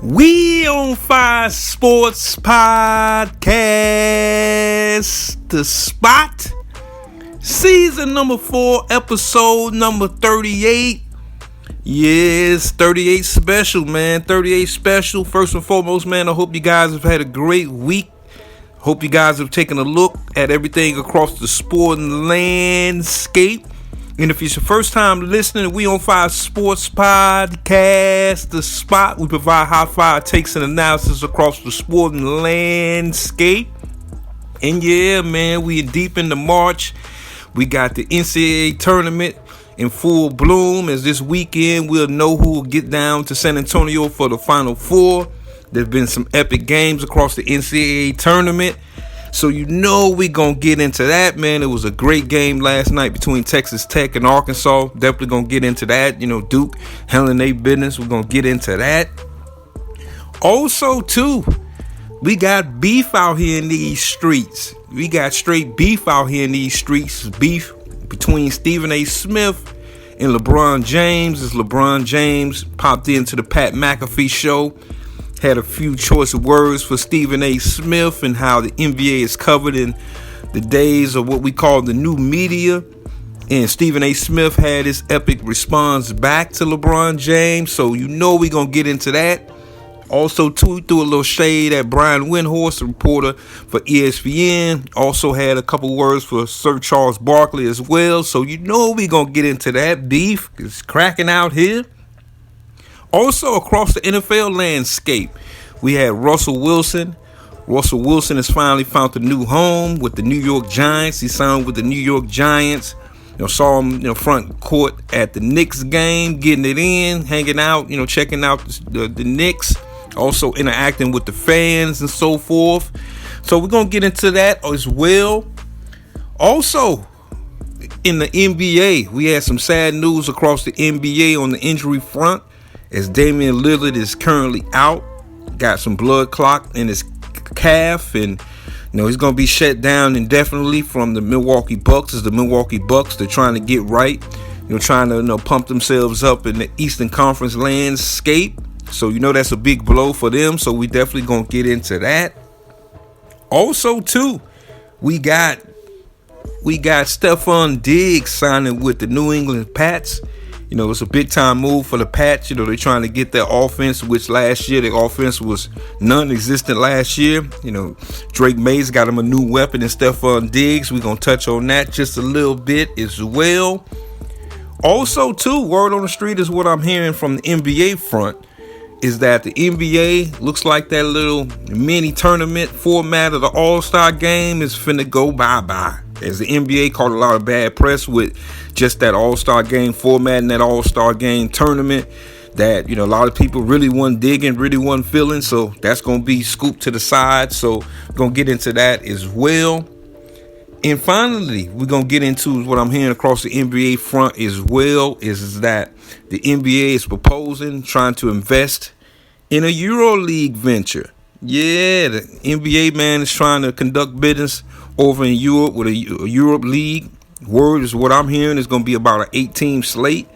We on Fire Sports Podcast, The Spot, season number 4, episode number 38. Yes, 38 special, man. 38 special. First and foremost, man, I hope you guys have had a great week. Hope you guys have taken a look at everything across the sporting landscape. And if it's your first time listening, we on Fire Sports Podcast, The Spot. We provide high fire takes and analysis across the sporting landscape. And yeah, man, we are deep into March. We got the NCAA tournament in full bloom. As this weekend, we'll know who will get down to San Antonio for the Final Four. There's been some epic games across the NCAA tournament. So you know we're going to get into that, man. It was a great game last night between Texas Tech and Arkansas. Definitely going to get into that. You know, Duke handling their business. We're going to get into that. Also, too, we got beef out here in these streets. We got straight beef out here in these streets. Beef between Stephen A. Smith and LeBron James. As LeBron James popped into the Pat McAfee show, had a few choice words for Stephen A. Smith and how the NBA is covered in the days of what we call the new media. And Stephen A. Smith had his epic response back to LeBron James. So you know we're going to get into that. Also, too, threw a little shade at Brian Windhorst, the reporter for ESPN. Also had a couple words for Sir Charles Barkley as well. So you know we're going to get into that. Beef is cracking out here. Also, across the NFL landscape, we had Russell Wilson. Russell Wilson has finally found a new home with the New York Giants. He signed with the New York Giants. Saw him, front court at the Knicks game, getting it in, hanging out, checking out the Knicks. Also interacting with the fans and so forth. So we're going to get into that as well. Also, in the NBA, we had some sad news across the NBA on the injury front. As Damian Lillard is currently out, got some blood clot in his calf, and he's going to be shut down indefinitely from the Milwaukee Bucks. As the Milwaukee Bucks, they're trying to get right, trying to pump themselves up in the Eastern Conference landscape. So that's a big blow for them. So we definitely going to get into that. Also, too, we got Stephon Diggs signing with the New England Pats. It's a big time move for the Pats. They're trying to get their offense, which last year the offense was non-existent last year. Drake Mays got him a new weapon in Stephon Diggs. We're going to touch on that just a little bit as well. Also, too, word on the street is what I'm hearing from the NBA front is that the NBA looks like that little mini tournament format of the All-Star game is finna go bye-bye. As the NBA caught a lot of bad press with just that All-Star game format and that All-Star game tournament that, a lot of people really wasn't digging, really wasn't feeling. So that's going to be scooped to the side. So we're going to get into that as well. And finally, we're going to get into what I'm hearing across the NBA front as well is that the NBA is proposing, trying to invest in a EuroLeague venture. Yeah, the NBA, man, is trying to conduct business over in Europe with a Europe League. Word is what I'm hearing is going to be about an 8-team slate.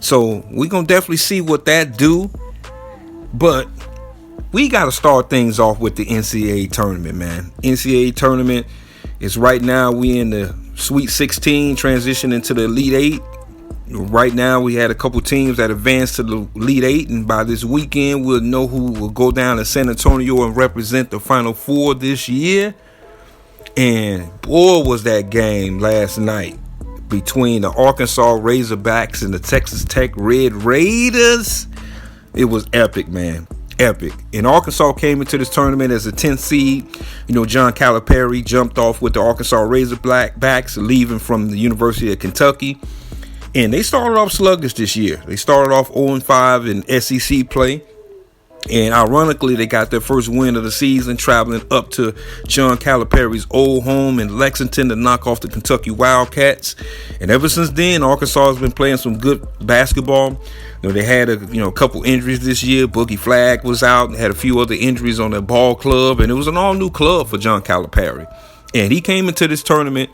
So we're going to definitely see what that do. But we got to start things off with the NCAA tournament, man. NCAA tournament is right now we in the Sweet 16, transition into the Elite 8. Right now we had a couple teams that advanced to the Elite 8. And by this weekend, we'll know who will go down to San Antonio and represent the Final Four this year. And boy, was that game last night between the Arkansas Razorbacks and the Texas Tech Red Raiders. It was epic, man. Epic. And Arkansas came into this tournament as a 10th seed. John Calipari jumped off with the Arkansas Razorbacks, leaving from the University of Kentucky. And they started off sluggish this year. They started off 0-5 in SEC play. And ironically, they got their first win of the season traveling up to John Calipari's old home in Lexington to knock off the Kentucky Wildcats. And ever since then, Arkansas has been playing some good basketball. They had a couple injuries this year. Boogie Flagg was out and had a few other injuries on their ball club. And it was an all-new club for John Calipari. And he came into this tournament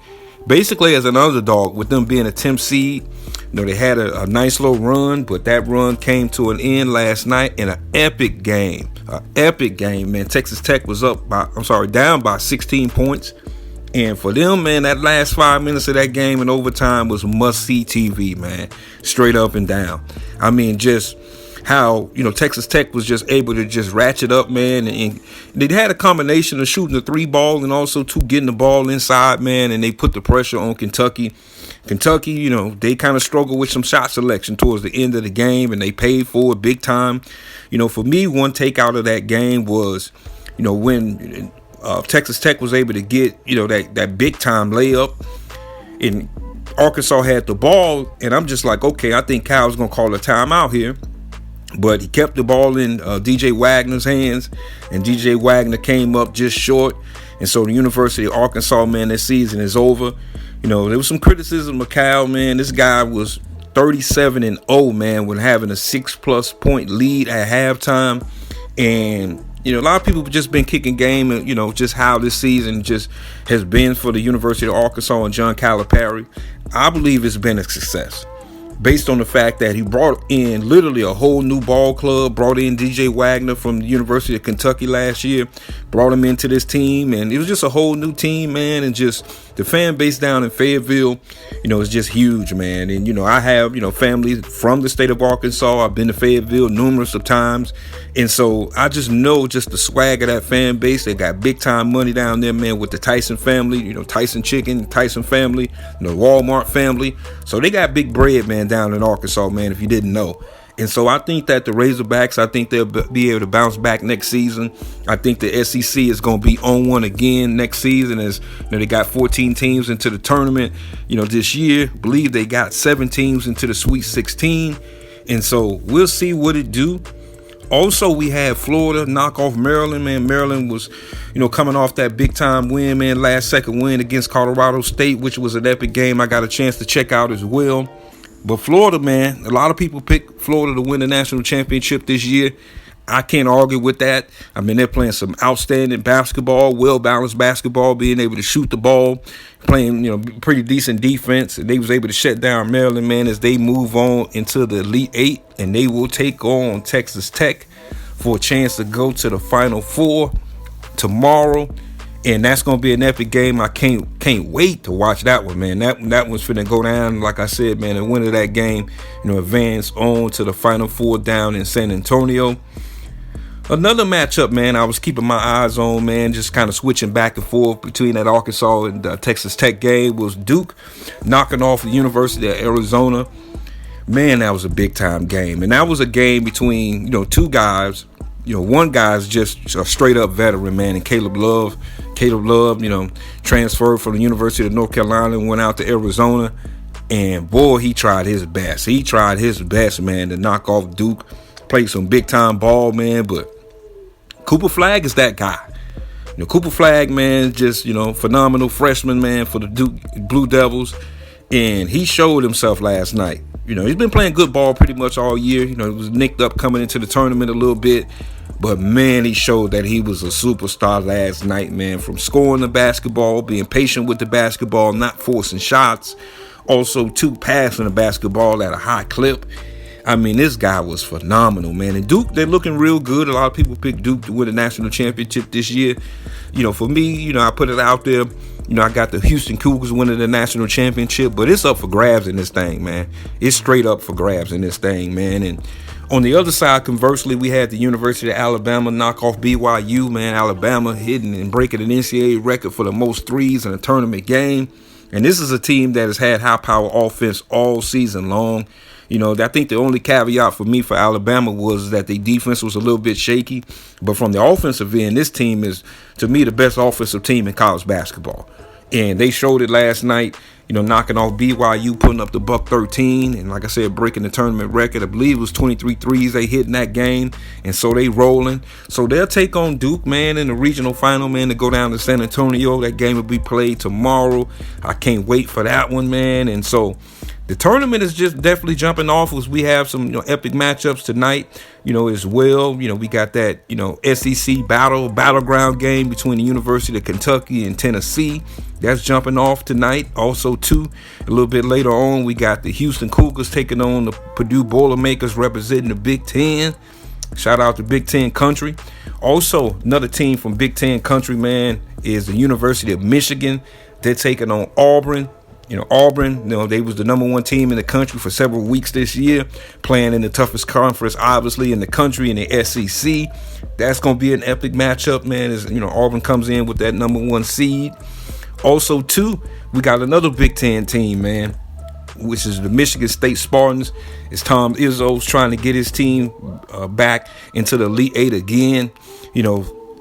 basically as an underdog with them being a 10th seed. They had a nice little run, but that run came to an end last night in an epic game. Man. Texas Tech was down by 16 points. And for them, man, that last 5 minutes of that game in overtime was must-see TV, man. Straight up and down. I mean, just how, Texas Tech was just able to just ratchet up, man. And they had a combination of shooting the 3 ball and also getting the ball inside, man. And they put the pressure on Kentucky. Kentucky, they kind of struggled with some shot selection towards the end of the game, and they paid for it big time. For me, one take out of that game was, when Texas Tech was able to get, that big time layup, and Arkansas had the ball, and I'm just like, okay, I think Kyle's going to call a timeout here. But he kept the ball in DJ Wagner's hands, and DJ Wagner came up just short. And so the University of Arkansas, man, this season is over. There was some criticism of Cal, man. This guy was 37-0, man, when having a 6+ point lead at halftime. And, a lot of people have just been kicking game and, just how this season just has been for the University of Arkansas and John Calipari. I believe it's been a success, based on the fact that he brought in literally a whole new ball club, brought in DJ Wagner from the University of Kentucky last year, brought him into this team, and it was just a whole new team, man, and just the fan base down in Fayetteville, is just huge, man. And, I have, family from the state of Arkansas. I've been to Fayetteville numerous of times, and so I just know just the swag of that fan base. They got big time money down there, man, with the Tyson family, Tyson Chicken, Tyson family, Walmart family. So they got big bread, man, down in Arkansas, man, if you didn't know. And so I think that the Razorbacks, I think they'll be able to bounce back next season. I think the SEC is going to be on one again next season, as they got 14 teams into the tournament. This year, I believe they got 7 teams into the Sweet 16. And so we'll see what it do. Also, we had Florida knock off Maryland, man. Maryland was, coming off that big time win, man, last second win against Colorado State, which was an epic game I got a chance to check out as well. But Florida, man, a lot of people pick Florida to win the national championship this year. I can't argue with that. I mean, they're playing some outstanding basketball, well-balanced basketball, being able to shoot the ball, playing, pretty decent defense. And they was able to shut down Maryland, man, as they move on into the Elite Eight. And they will take on Texas Tech for a chance to go to the Final Four tomorrow. And that's going to be an epic game. I can't wait to watch that one, man. That one's finna go down, like I said, man. The winner of that game, advance on to the Final Four down in San Antonio. Another matchup, man, I was keeping my eyes on, man, just kind of switching back and forth between that Arkansas and Texas Tech game, was Duke knocking off the University of Arizona. Man, that was a big-time game. And that was a game between, two guys. One guy's just a straight-up veteran, man, and Caleb Love. Caleb Love, transferred from the University of North Carolina and went out to Arizona. And, boy, he tried his best. He tried his best, man, to knock off Duke. Played some big-time ball, man, but Cooper Flagg is that guy. Cooper Flagg, man, just, phenomenal freshman, man, for the Duke Blue Devils. And he showed himself last night. He's been playing good ball pretty much all year. He was nicked up coming into the tournament a little bit. But, man, he showed that he was a superstar last night, man, from scoring the basketball, being patient with the basketball, not forcing shots. Also, passing the basketball at a high clip. I mean, this guy was phenomenal, man. And Duke, they're looking real good. A lot of people picked Duke to win the national championship this year. For me, I put it out there. I got the Houston Cougars winning the national championship, but it's up for grabs in this thing, man. It's straight up for grabs in this thing, man. And on the other side, conversely, we had the University of Alabama knock off BYU, man. Alabama hitting and breaking an NCAA record for the most threes in a tournament game. And this is a team that has had high-power offense all season long. I think the only caveat for me for Alabama was that the defense was a little bit shaky. But from the offensive end, this team is, to me, the best offensive team in college basketball. And they showed it last night, knocking off BYU, putting up the buck 13. And like I said, breaking the tournament record. I believe it was 23 threes they hit in that game. And so they rolling. So they'll take on Duke, man, in the regional final, man, to go down to San Antonio. That game will be played tomorrow. I can't wait for that one, man. And so the tournament is just definitely jumping off as we have some epic matchups tonight, as well. We got that, SEC battleground game between the University of Kentucky and Tennessee. That's jumping off tonight. Also, too, a little bit later on, we got the Houston Cougars taking on the Purdue Boilermakers representing the Big Ten. Shout out to Big Ten Country. Also, another team from Big Ten Country, man, is the University of Michigan. They're taking on Auburn. Auburn, they was the number one team in the country for several weeks this year, playing in the toughest conference, obviously, in the country, in the SEC. That's going to be an epic matchup, man, as, Auburn comes in with that number one seed. Also, too, we got another Big Ten team, man, which is the Michigan State Spartans. It's Tom Izzo's trying to get his team back into the Elite Eight again.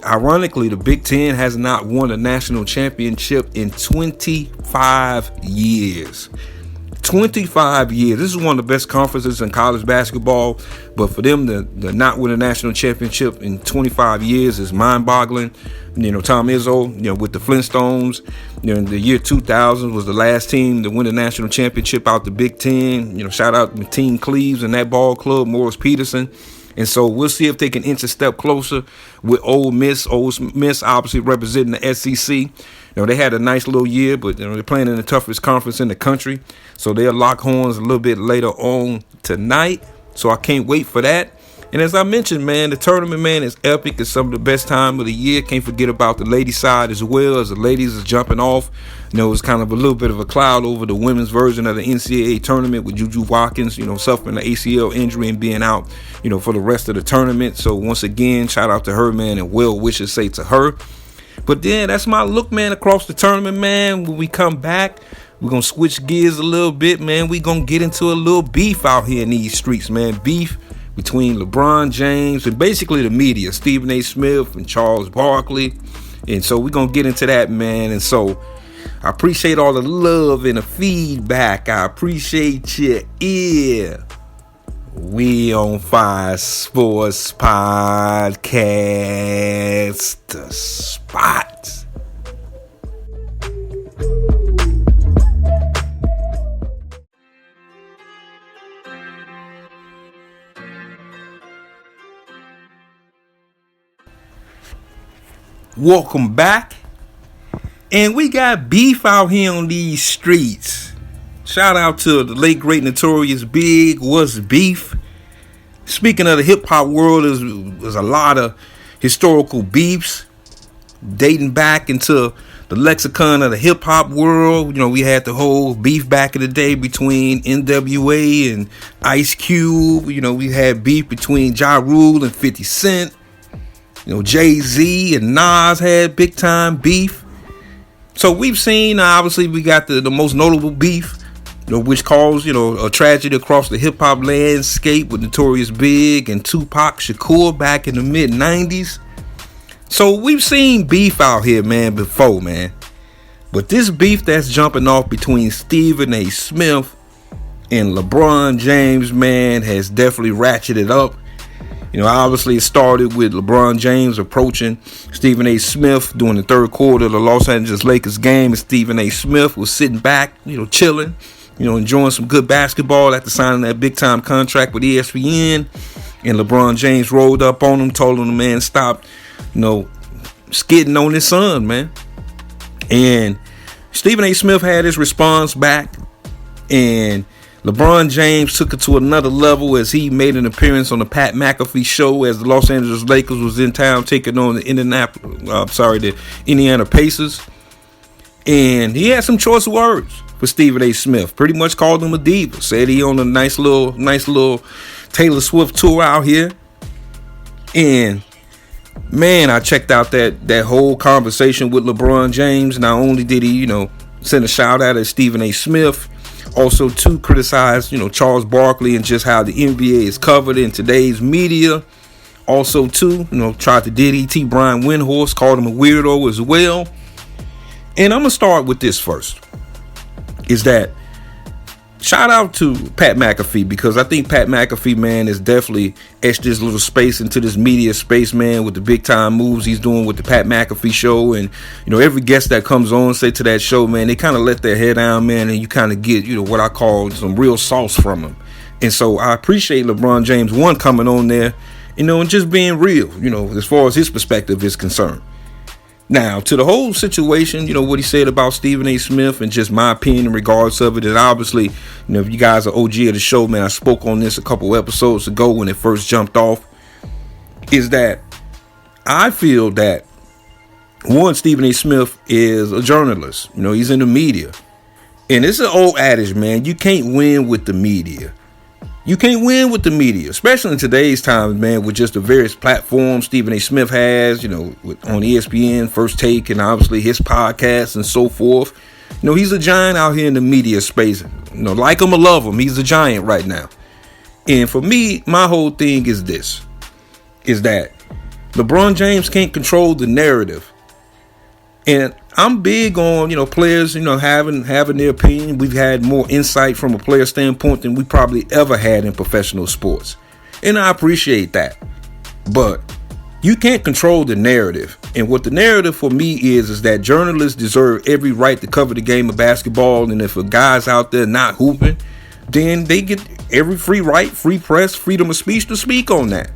Ironically, the Big Ten has not won a national championship in 25 years. 25 years. This is one of the best conferences in college basketball, but for them to not win a national championship in 25 years is mind-boggling. Tom Izzo, with the Flintstones, in the year 2000 was the last team to win a national championship out the Big Ten. Shout out to Team Cleaves and that ball club, Morris Peterson. And so we'll see if they can inch a step closer with Ole Miss. Ole Miss obviously representing the SEC. They had a nice little year, but they're playing in the toughest conference in the country. So they'll lock horns a little bit later on tonight. So I can't wait for that. And as I mentioned, man, the tournament, man, is epic. It's some of the best time of the year. Can't forget about the ladies' side as well, as the ladies is jumping off. It's kind of a little bit of a cloud over the women's version of the NCAA tournament with Juju Watkins, suffering an ACL injury and being out, for the rest of the tournament. So once again, shout out to her, man, and well wishes say to her. But then that's my look, man, across the tournament, man. When we come back, we're going to switch gears a little bit, man. We're going to get into a little beef out here in these streets, man. Beef between LeBron James and basically the media, Stephen A. Smith and Charles Barkley. And so we're going to get into that, man. And so I appreciate all the love and the feedback. I appreciate your ear. We on Fire Sports Podcast, The Spot. Welcome back. And we got beef out here on these streets. Shout out to the late great Notorious Big. What's beef? Speaking of the hip hop world, there's a lot of historical beefs dating back into the lexicon of the hip hop world. We had the whole beef back in the day between NWA and Ice Cube. We had beef between Ja Rule and 50 Cent. Jay-Z and Nas had big time beef. So we've seen, obviously, we got the most notable beef, which caused, a tragedy across the hip hop landscape with Notorious Big and Tupac Shakur back in the mid 90s. So we've seen beef out here, man, before, man. But this beef that's jumping off between Stephen A. Smith and LeBron James, man, has definitely ratcheted up. Obviously it started with LeBron James approaching Stephen A. Smith during the third quarter of the Los Angeles Lakers game. And Stephen A. Smith was sitting back, chilling, enjoying some good basketball after signing that big time contract with ESPN. And LeBron James rolled up on him, told him the man stop, skidding on his son, man. And Stephen A. Smith had his response back. And LeBron James took it to another level as he made an appearance on the Pat McAfee show as the Los Angeles Lakers was in town taking on the Indiana Pacers. And he had some choice words for Stephen A. Smith. Pretty much called him a diva. Said he on a nice little Taylor Swift tour out here. And man, I checked out that whole conversation with LeBron James. Not only did he, send a shout out at Stephen A. Smith, also to criticize, Charles Barkley and just how the NBA is covered in today's media. Also to, tried to DDT Brian Windhorst, called him a weirdo as well. And I'm going to start with this first. Is that shout out to Pat McAfee, because I think Pat McAfee, man, is definitely etched this little space into this media space, man, with the big time moves he's doing with the Pat McAfee show. And, every guest that comes on, say to that show, man, they kind of let their hair down, man, and you kind of get, what I call some real sauce from him. And so I appreciate LeBron James, one, coming on there, and just being real, as far as his perspective is concerned. Now, to the whole situation, what he said about Stephen A. Smith, and just my opinion in regards of it. And obviously, if you guys are OG of the show, man, I spoke on this a couple episodes ago when it first jumped off, is that I feel that, one, Stephen A. Smith is a journalist. He's in the media. And it's an old adage, man. You can't win with the media. You can't win with the media, especially in today's times, man, with just the various platforms Stephen A. Smith has, on ESPN, First Take, and obviously his podcast and so forth. He's a giant out here in the media space. Like him or love him, he's a giant right now. And for me, my whole thing is this, is that LeBron James can't control the narrative. And I'm big on, players, having their opinion. We've had more insight from a player standpoint than we probably ever had in professional sports. And I appreciate that. But you can't control the narrative. And what the narrative for me is that journalists deserve every right to cover the game of basketball. And if a guy's out there not hooping, then they get every free right, free press, freedom of speech to speak on that.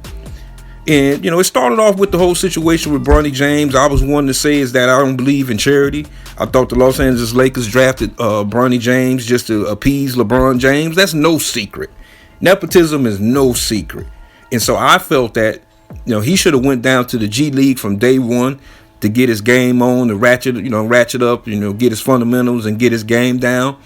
And, it started off with the whole situation with Bronny James. I was one to say is that I don't believe in charity. I thought the Los Angeles Lakers drafted Bronny James just to appease LeBron James. That's no secret. Nepotism is no secret. And so I felt that, he should have went down to the G League from day one to get his game on, to ratchet up, get his fundamentals and get his game down.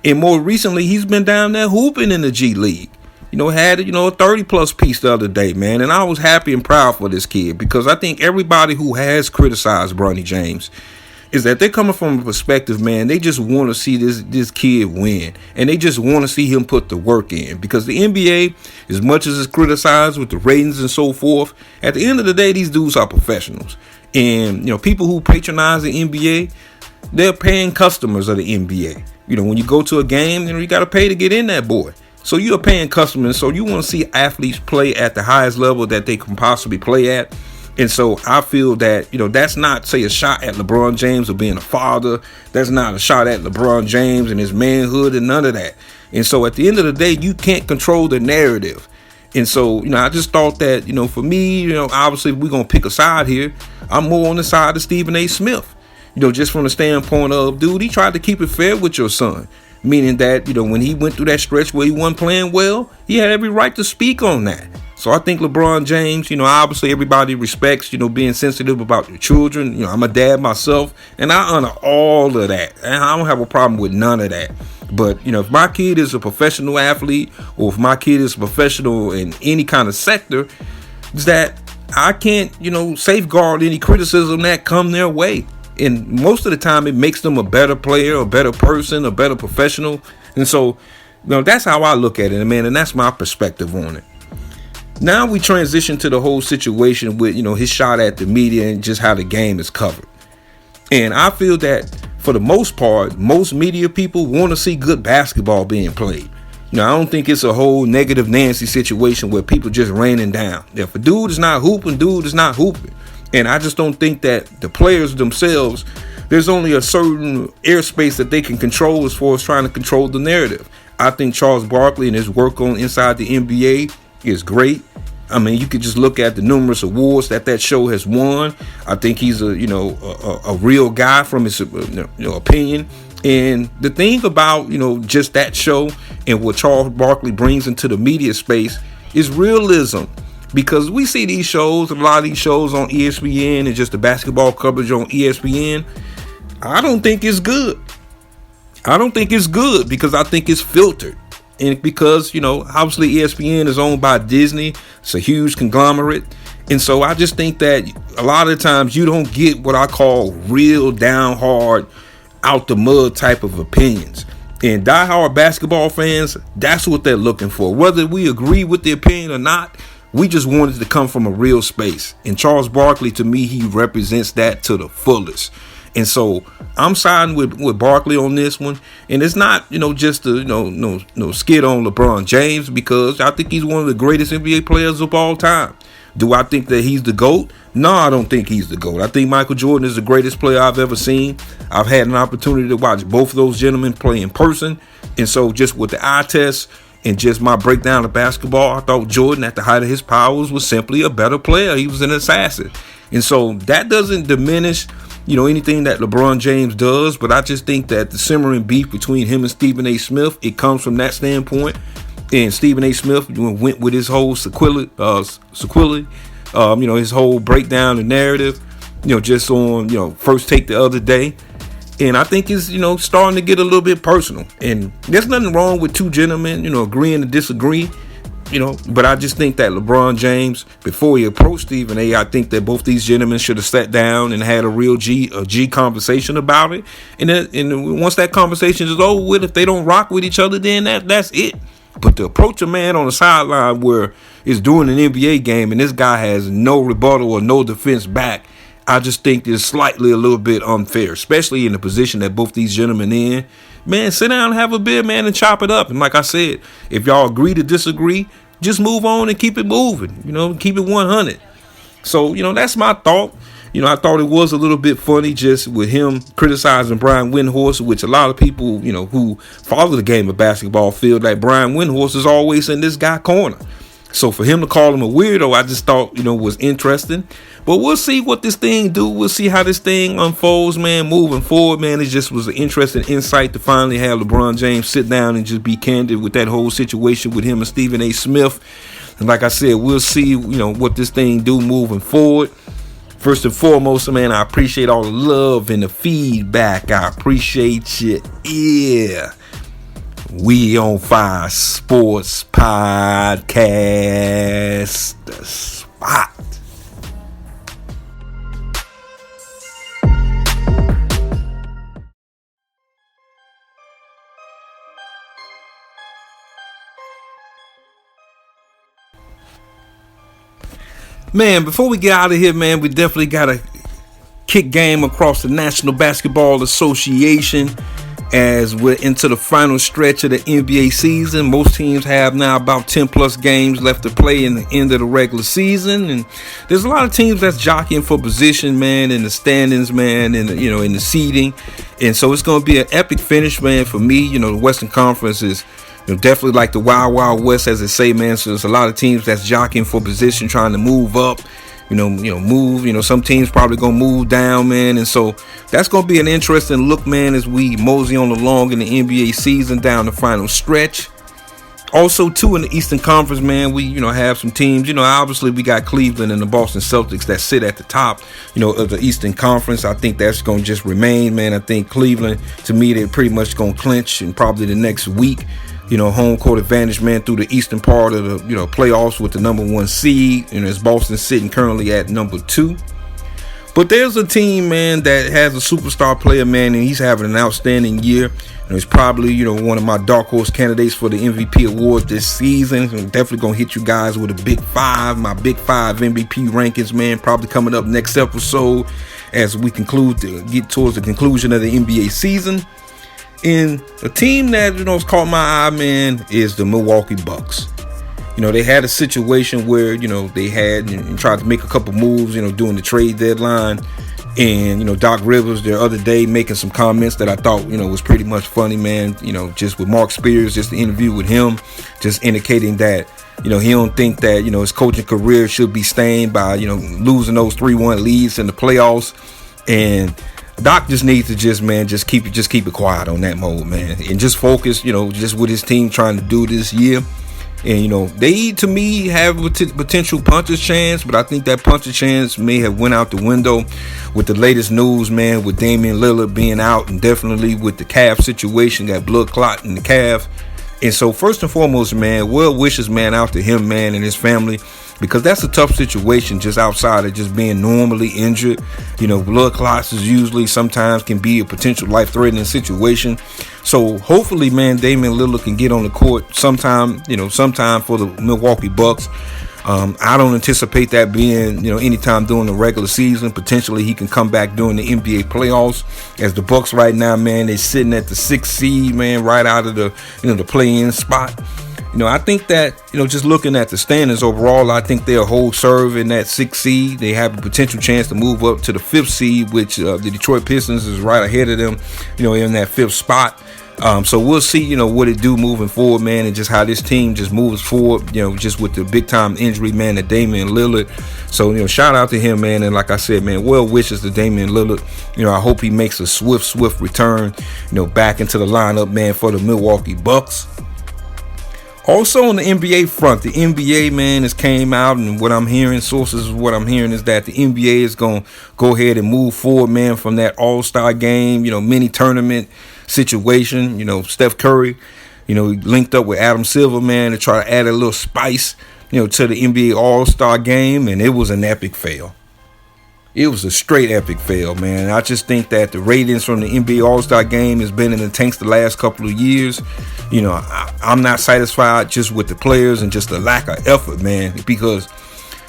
And more recently, he's been down there hooping in the G League. Had, a 30-plus piece the other day, man. And I was happy and proud for this kid, because I think everybody who has criticized Bronny James is that they're coming from a perspective, man. They just want to see this kid win. And they just want to see him put the work in. Because the NBA, as much as it's criticized with the ratings and so forth, at the end of the day, these dudes are professionals. And, people who patronize the NBA, they're paying customers of the NBA. When you go to a game, you got to pay to get in that boy. So you're a paying customer, so you want to see athletes play at the highest level that they can possibly play at. And so I feel that, that's not, say, a shot at LeBron James or being a father. That's not a shot at LeBron James and his manhood and none of that. And so at the end of the day, you can't control the narrative. And so, I just thought that, for me, obviously, if we're going to pick a side here, I'm more on the side of Stephen A. Smith. Just from the standpoint of, dude, he tried to keep it fair with your son. Meaning that, when he went through that stretch where he wasn't playing well, he had every right to speak on that. So I think LeBron James, obviously everybody respects, being sensitive about your children. I'm a dad myself, and I honor all of that. And I don't have a problem with none of that. But, if my kid is a professional athlete, or if my kid is a professional in any kind of sector, is that I can't, safeguard any criticism that come their way. And most of the time, it makes them a better player, a better person, a better professional. And so, that's how I look at it, man. And that's my perspective on it. Now we transition to the whole situation with, his shot at the media and just how the game is covered. And I feel that for the most part, most media people want to see good basketball being played. I don't think it's a whole negative Nancy situation where people just raining down. If a dude is not hooping, dude is not hooping. And I just don't think that the players themselves, there's only a certain airspace that they can control as far as trying to control the narrative. I think Charles Barkley and his work on Inside the NBA is great. I mean, you could just look at the numerous awards that show has won. I think he's a real guy from his opinion. And the thing about, just that show and what Charles Barkley brings into the media space is realism. Because we see these shows, a lot of these shows on ESPN and just the basketball coverage on ESPN, I don't think it's good. I don't think it's good because I think it's filtered. And because, obviously ESPN is owned by Disney. It's a huge conglomerate. And so I just think that a lot of the times you don't get what I call real down hard, out the mud type of opinions. And diehard basketball fans, that's what they're looking for. Whether we agree with the opinion or not, we just wanted to come from a real space. And Charles Barkley, to me, he represents that to the fullest. And so I'm siding with Barkley on this one. And it's not, just a, no skid on LeBron James, because I think he's one of the greatest NBA players of all time. Do I think that he's the GOAT? No, I don't think he's the GOAT. I think Michael Jordan is the greatest player I've ever seen. I've had an opportunity to watch both of those gentlemen play in person. And so just with the eye test and just my breakdown of basketball, I thought Jordan at the height of his powers was simply a better player. He was an assassin. And so that doesn't diminish, anything that LeBron James does. But I just think that the simmering beef between him and Stephen A. Smith, it comes from that standpoint. And Stephen A. Smith went with his whole sequelae, his whole breakdown and narrative, just on, First Take the other day. And I think it's, starting to get a little bit personal. And there's nothing wrong with two gentlemen, agreeing to disagree, but I just think that LeBron James, before he approached Stephen A., I think that both these gentlemen should have sat down and had a real G conversation about it. And once that conversation is over with, if they don't rock with each other, then that's it. But to approach a man on the sideline where it's doing an NBA game and this guy has no rebuttal or no defense back, I just think it's slightly a little bit unfair, especially in the position that both these gentlemen in. Man, sit down and have a beer, man, and chop it up. And like I said, if y'all agree to disagree, just move on and keep it moving, keep it 100. So, that's my thought. I thought it was a little bit funny just with him criticizing Brian Windhorst, which a lot of people, who follow the game of basketball feel that Brian Windhorst is always in this guy's corner. So for him to call him a weirdo, I just thought, was interesting. But we'll see what this thing do. We'll see how this thing unfolds, man, moving forward, man. It just was an interesting insight to finally have LeBron James sit down and just be candid with that whole situation with him and Stephen A. Smith. And like I said, we'll see, what this thing do moving forward. First and foremost, man, I appreciate all the love and the feedback. I appreciate you. Yeah. We on Fire Sports Podcast. The Spot. Man, before we get out of here, man, we definitely got to kick game across the National Basketball Association as we're into the final stretch of the NBA season. Most teams have now about 10 plus games left to play in the end of the regular season. And there's a lot of teams that's jockeying for position, man, in the standings, man, in the, in the seeding. And so it's going to be an epic finish, man, for me. The Western Conference is definitely like the Wild Wild West, as they say, man. So there's a lot of teams that's jockeying for position, trying to move up, move. Some teams probably gonna move down, man. And so that's gonna be an interesting look, man, as we mosey on along in the NBA season down the final stretch. Also, too, in the Eastern Conference, man, we, have some teams. Obviously we got Cleveland and the Boston Celtics that sit at the top, of the Eastern Conference. I think that's going to just remain, man. I think Cleveland, to me, they're pretty much going to clinch in probably the next week. Home court advantage, man, through the eastern part of the, playoffs with the number 1 seed. It's Boston sitting currently at number 2. But there's a team, man, that has a superstar player, man, and he's having an outstanding year. He's probably, one of my dark horse candidates for the MVP award this season. I'm definitely going to hit you guys with a Big 5, my Big 5 MVP rankings, man, probably coming up next episode as we get towards the conclusion of the NBA season. And a team that, has caught my eye, man, is the Milwaukee Bucks. They had a situation where, they had and tried to make a couple moves, during the trade deadline. And, Doc Rivers the other day making some comments that I thought, was pretty much funny, man. Just with Mark Spears, just the interview with him, just indicating that, he don't think that, his coaching career should be stained by, losing those 3-1 leads in the playoffs. And Doc just needs to just keep it quiet on that mode, man, and just focus, just with his team trying to do this year. And, they, to me, have a potential puncher's chance, but I think that puncher's chance may have went out the window with the latest news, man, with Damian Lillard being out, and definitely with the calf situation, that blood clot in the calf. And so first and foremost, man, well wishes, man, out to him, man, and his family, because that's a tough situation just outside of just being normally injured. Blood clots is usually sometimes can be a potential life-threatening situation. So hopefully, man, Damian Lillard can get on the court sometime for the Milwaukee Bucks. I don't anticipate that being, anytime during the regular season. Potentially he can come back during the NBA playoffs. As the Bucks right now, man, they're sitting at the 6th seed, man, right out of the, the play-in spot. I think that, just looking at the standings overall, I think they'll hold serve in that 6th seed. They have a potential chance to move up to the 5th seed, which the Detroit Pistons is right ahead of them, in that 5th spot. So we'll see, what it do moving forward, man, and just how this team just moves forward, just with the big time injury, man, to Damian Lillard. So, shout out to him, man. And like I said, man, well wishes to Damian Lillard. I hope he makes a swift return, back into the lineup, man, for the Milwaukee Bucks. Also on the NBA front, the NBA, man, has came out, and what I'm hearing, sources, what I'm hearing is that the NBA is going to go ahead and move forward, man, from that All-Star game, mini tournament situation. Steph Curry, linked up with Adam Silver, man, to try to add a little spice, to the NBA All-Star game, and it was an epic fail. It was a straight epic fail, man. I just think that the ratings from the NBA All-Star game has been in the tanks the last couple of years. I'm not satisfied just with the players and just the lack of effort, man, because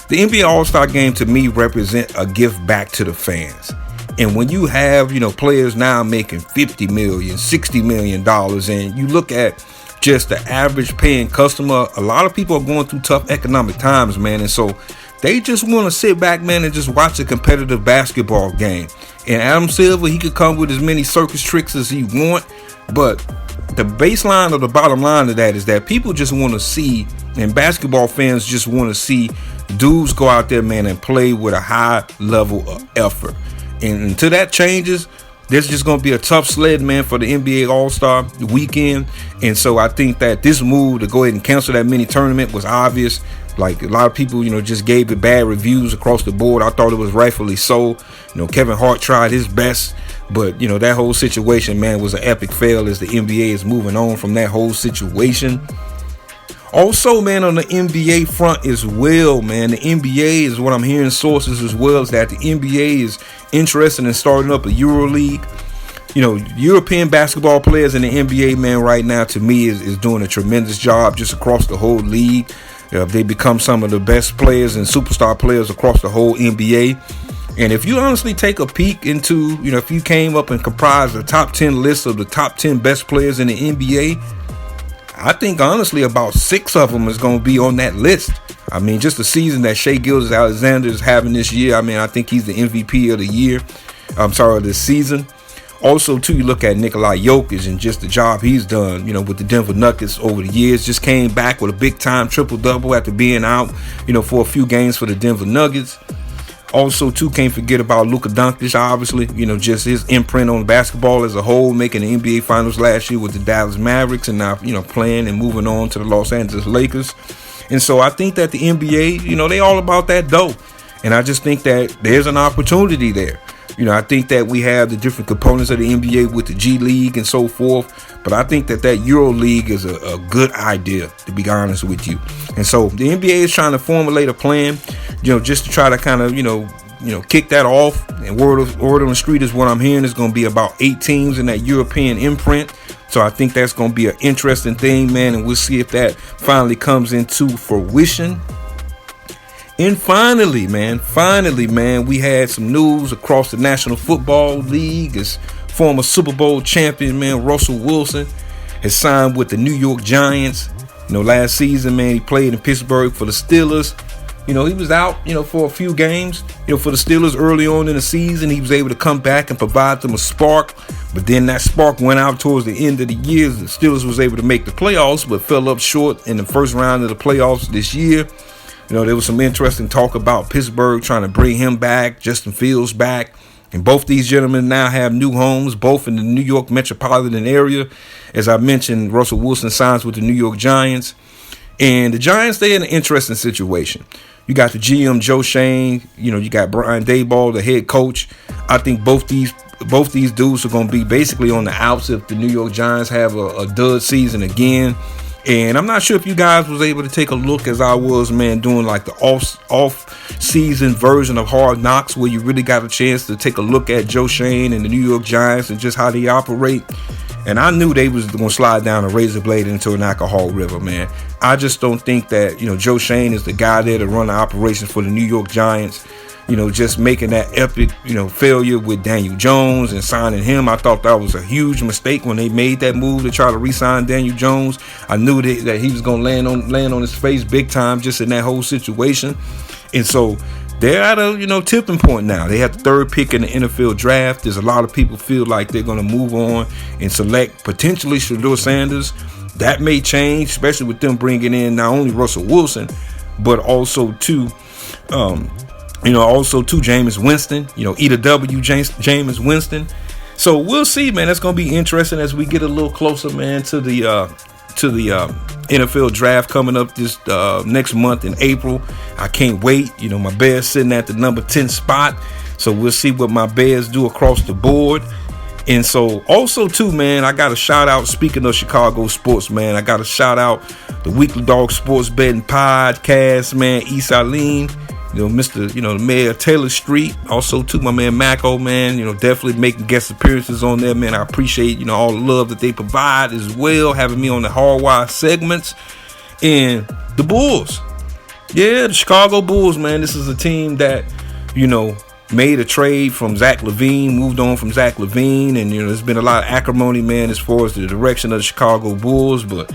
the NBA All-Star game to me represent a gift back to the fans. And when you have, players now making $50 million, $60 million, and you look at just the average paying customer, a lot of people are going through tough economic times, man. And so they just want to sit back, man, and just watch a competitive basketball game. And Adam Silver, he could come with as many circus tricks as he want, but the baseline or the bottom line of that is that people just want to see, and basketball fans just want to see dudes go out there, man, and play with a high level of effort. And until that changes, there's just going to be a tough sled, man, for the NBA All-Star weekend. And so I think that this move to go ahead and cancel that mini tournament was obvious. Like, a lot of people, just gave it bad reviews across the board. I thought it was rightfully so. Kevin Hart tried his best, but, that whole situation, man, was an epic fail as the NBA is moving on from that whole situation. Also, man, on the NBA front as well, man, the NBA is what I'm hearing sources as well, is that the NBA is interested in starting up a EuroLeague. European basketball players in the NBA, man, right now, to me, is doing a tremendous job just across the whole league. They become some of the best players and superstar players across the whole NBA. And if you honestly take a peek into, if you came up and comprised the top 10 list of the top 10 best players in the NBA, I think honestly about 6 of them is going to be on that list. I mean, just the season that Shai Gilgeous-Alexander is having this year, I mean, I think he's the MVP of the year. This season. Also, too, you look at Nikola Jokic and just the job he's done, with the Denver Nuggets over the years. Just came back with a big-time triple-double after being out, for a few games for the Denver Nuggets. Also, too, can't forget about Luka Doncic, obviously, just his imprint on basketball as a whole, making the NBA Finals last year with the Dallas Mavericks and now, playing and moving on to the Los Angeles Lakers. And so I think that the NBA, they all about that dough. And I just think that there's an opportunity there. I think that we have the different components of the NBA with the G League and so forth. But I think that Euro League is a good idea, to be honest with you. And so the NBA is trying to formulate a plan, just to try to kind of, kick that off. And word on the street is what I'm hearing is going to be about 8 teams in that European imprint. So I think that's going to be an interesting thing, man. And we'll see if that finally comes into fruition. And finally, man, we had some news across the National Football League as former Super Bowl champion, man, Russell Wilson has signed with the New York Giants. Last season, man, he played in Pittsburgh for the Steelers. He was out, for a few games, for the Steelers early on in the season. He was able to come back and provide them a spark. But then that spark went out towards the end of the year. The Steelers was able to make the playoffs, but fell up short in the first round of the playoffs this year. There was some interesting talk about Pittsburgh trying to bring him back, Justin Fields back. And both these gentlemen now have new homes, both in the New York metropolitan area. As I mentioned, Russell Wilson signs with the New York Giants. And the Giants, they're in an interesting situation. You got the GM, Joe Shane. You got Brian Daboll, the head coach. I think both these dudes are going to be basically on the outs if the New York Giants have a dud season again. And I'm not sure if you guys was able to take a look as I was, man, doing like the off-season version of Hard Knocks, where you really got a chance to take a look at Joe Shane and the New York Giants and just how they operate. And I knew they was going to slide down a razor blade into an alcohol river, man. I just don't think that, Joe Schoen is the guy there to run the operation for the New York Giants. Just making that epic, failure with Daniel Jones and signing him. I thought that was a huge mistake when they made that move to try to re-sign Daniel Jones. I knew that he was going to land on his face big time just in that whole situation. And so they're at a, tipping point now. They have the third pick in the NFL draft. There's a lot of people feel like they're going to move on and select potentially Shedeur Sanders. That may change, especially with them bringing in not only Russell Wilson, but also Jameis Winston, eat a W, Jameis Winston. So we'll see, man. That's going to be interesting as we get a little closer, man, to the NFL draft coming up this next month in April. I can't wait. My Bears sitting at the number 10 spot. So we'll see what my Bears do across the board. And so also too, man, I got a shout out. Speaking of Chicago sports, man, I got to shout out the Weekly Dog Sports Betting Podcast, man, East Eileen. Mr. The Mayor Taylor Street. Also, too, my man Mako, man. Definitely making guest appearances on there, man. I appreciate, all the love that they provide as well, having me on the Hardwire segments. And the Bulls. Yeah, the Chicago Bulls, man. This is a team that, made a trade from Zach LaVine, moved on from Zach LaVine. And, there's been a lot of acrimony, man, as far as the direction of the Chicago Bulls. But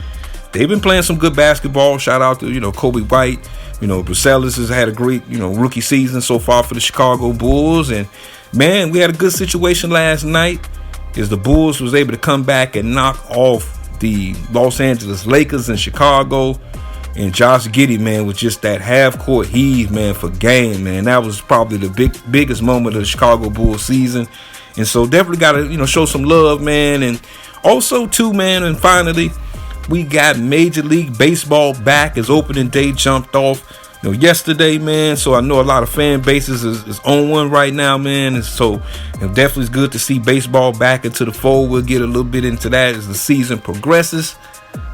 they've been playing some good basketball. Shout out to, Kobe White. Bruselis has had a great, rookie season so far for the Chicago Bulls. And, man, we had a good situation last night as the Bulls was able to come back and knock off the Los Angeles Lakers in Chicago. And Josh Giddey, man, with just that half-court heave, man, for game, man. That was probably the biggest moment of the Chicago Bulls season. And so definitely got to, show some love, man. And also, too, man, and finally, we got Major League Baseball back as opening day jumped off yesterday, man. So I know a lot of fan bases is on one right now, man. And so definitely it's good to see baseball back into the fold. We'll get a little bit into that as the season progresses.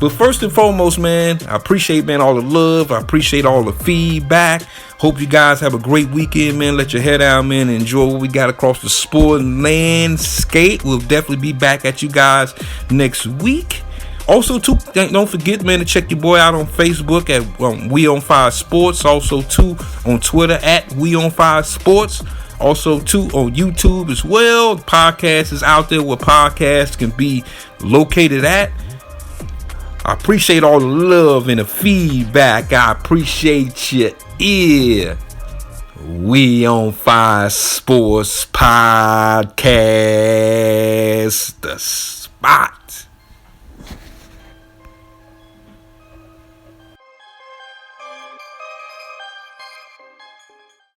But first and foremost, man, I appreciate, man, all the love. I appreciate all the feedback. Hope you guys have a great weekend, man. Let your head down, man, and enjoy what we got across the sport landscape. We'll definitely be back at you guys next week. Also, too, don't forget, man, to check your boy out on Facebook at We On Fire Sports. Also, too, on Twitter at We On Fire Sports. Also, too, on YouTube as well. The podcast is out there where podcasts can be located at. I appreciate all the love and the feedback. I appreciate you. Yeah. We On Fire Sports Podcast. The spot.